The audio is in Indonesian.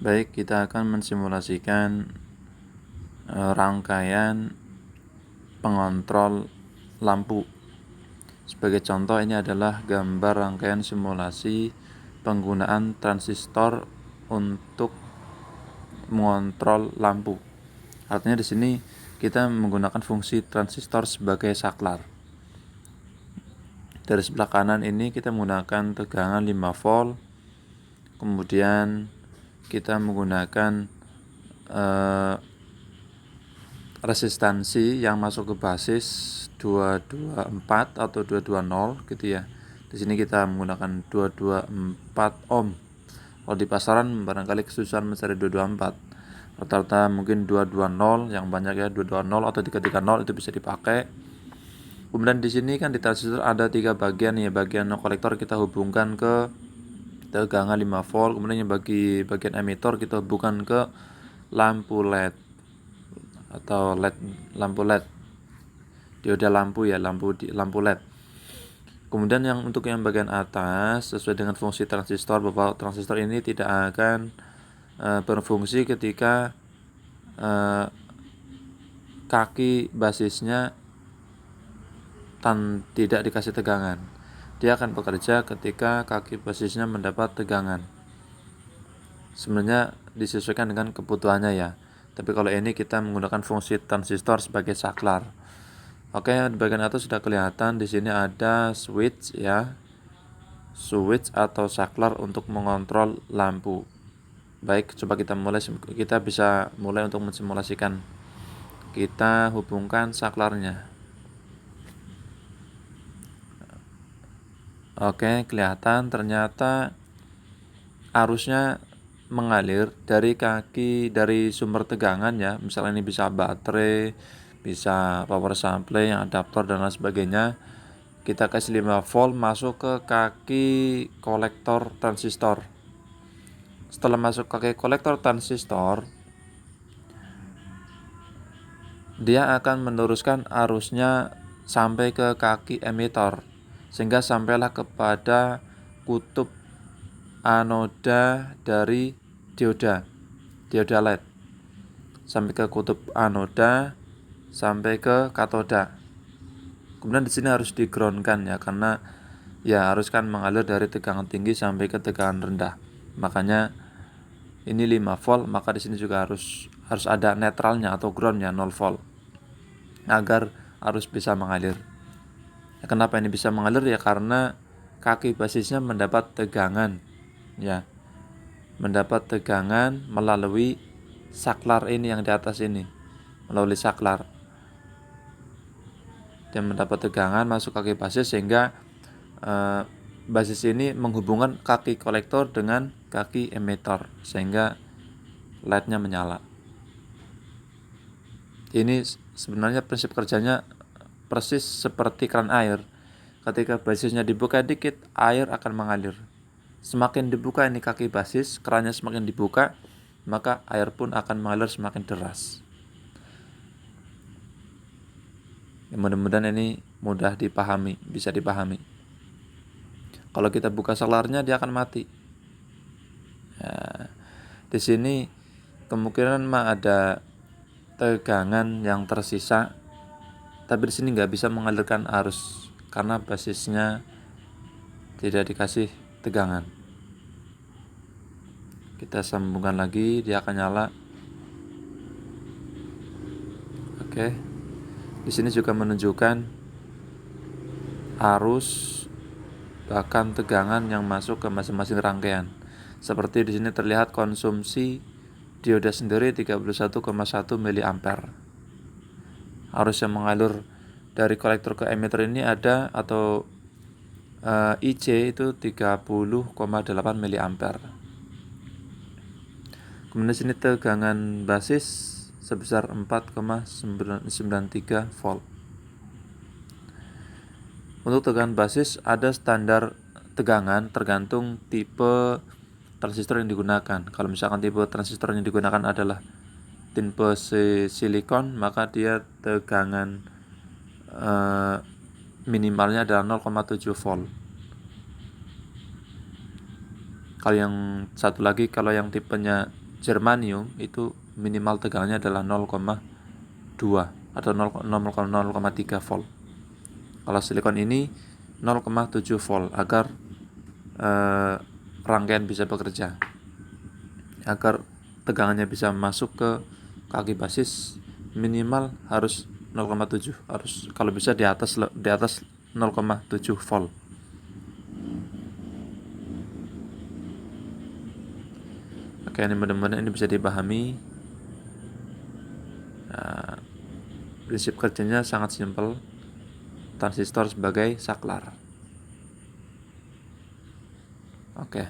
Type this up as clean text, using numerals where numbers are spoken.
Baik, kita akan mensimulasikan rangkaian pengontrol lampu. Sebagai contoh, ini adalah gambar rangkaian simulasi penggunaan transistor untuk mengontrol lampu. Artinya di sini kita menggunakan fungsi transistor sebagai saklar. Dari sebelah kanan ini kita menggunakan tegangan 5 volt. Kemudian kita menggunakan resistansi yang masuk ke basis 224 atau 220 gitu ya. Di sini kita menggunakan 224 ohm. Kalau di pasaran barangkali kesusahan mencari 224. Rata-rata mungkin 220 yang banyak ya, 220 atau 330 itu bisa dipakai. Kemudian di sini kan di transistor ada 3 bagian ya. Bagian kolektor kita hubungkan ke tegangan 5 volt, kemudian yang bagi bagian emitor kita hubungkan ke lampu LED atau lampu LED, dioda lampu ya, lampu LED. Kemudian yang untuk yang bagian atas sesuai dengan fungsi transistor, bahwa transistor ini tidak akan berfungsi ketika kaki basisnya tidak dikasih tegangan. Dia akan bekerja ketika kaki basisnya mendapat tegangan. Sebenarnya disesuaikan dengan kebutuhannya ya. Tapi kalau ini kita menggunakan fungsi transistor sebagai saklar. Oke, di bagian atas sudah kelihatan di sini ada switch ya. Switch atau saklar untuk mengontrol lampu. Baik, coba kita bisa mulai untuk mensimulasikan. Kita hubungkan saklarnya. Oke, kelihatan ternyata arusnya mengalir dari sumber tegangan ya. Misalnya ini bisa baterai, bisa power supply, yang adaptor dan lain sebagainya. Kita kasih 5 volt masuk ke kaki kolektor transistor. Setelah masuk kaki kolektor transistor, dia akan meneruskan arusnya sampai ke kaki emitor, sehingga sampailah kepada kutub anoda dari dioda LED, sampai ke kutub anoda, sampai ke katoda. Kemudian di sini harus di-groundkan ya, karena ya harus kan mengalir dari tegangan tinggi sampai ke tegangan rendah. Makanya ini 5 volt, maka di sini juga harus ada netralnya atau groundnya 0 volt agar arus bisa mengalir. Ya, kenapa ini bisa mengalir ya? Karena kaki basisnya mendapat tegangan ya. Mendapat tegangan melalui saklar ini yang di atas ini. Melalui saklar. Dia mendapat tegangan masuk kaki basis sehingga basis ini menghubungkan kaki kolektor dengan kaki emitor sehingga LED-nya menyala. Ini sebenarnya prinsip kerjanya persis seperti keran air. Ketika basisnya dibuka dikit, air akan mengalir. Semakin dibuka ini kaki basis, kerannya semakin dibuka, maka air pun akan mengalir semakin deras. Ya, mudah-mudahan ini mudah dipahami, bisa dipahami. Kalau kita buka saklarnya dia akan mati. Ya, di sini kemungkinan ada tegangan yang tersisa, tapi di sini nggak bisa mengalirkan arus karena basisnya tidak dikasih tegangan. Kita sambungkan lagi, dia akan nyala. Oke. Di sini juga menunjukkan arus bahkan tegangan yang masuk ke masing-masing rangkaian. Seperti di sini terlihat konsumsi dioda sendiri 31,1 mA. Arus yang mengalir dari kolektor ke emitter ini ada atau IC itu 30,8 mA. Kemudian di sini tegangan basis sebesar 4,93 volt. Untuk tegangan basis ada standar tegangan tergantung tipe transistor yang digunakan. Kalau misalkan tipe transistor yang digunakan adalah tipe silikon, maka dia tegangan minimalnya adalah 0,7 volt. Kalau yang satu lagi, kalau yang tipenya germanium itu minimal tegangannya adalah 0,2 atau 0,3 volt. Kalau silikon ini 0,7 volt agar rangkaian bisa bekerja, agar tegangannya bisa masuk ke kaki basis minimal harus 0,7, harus kalau bisa di atas 0,7 volt. Oke, ini mudah-mudahan ini bisa dipahami. Nah, prinsip kerjanya sangat simpel. Transistor sebagai saklar. Oke.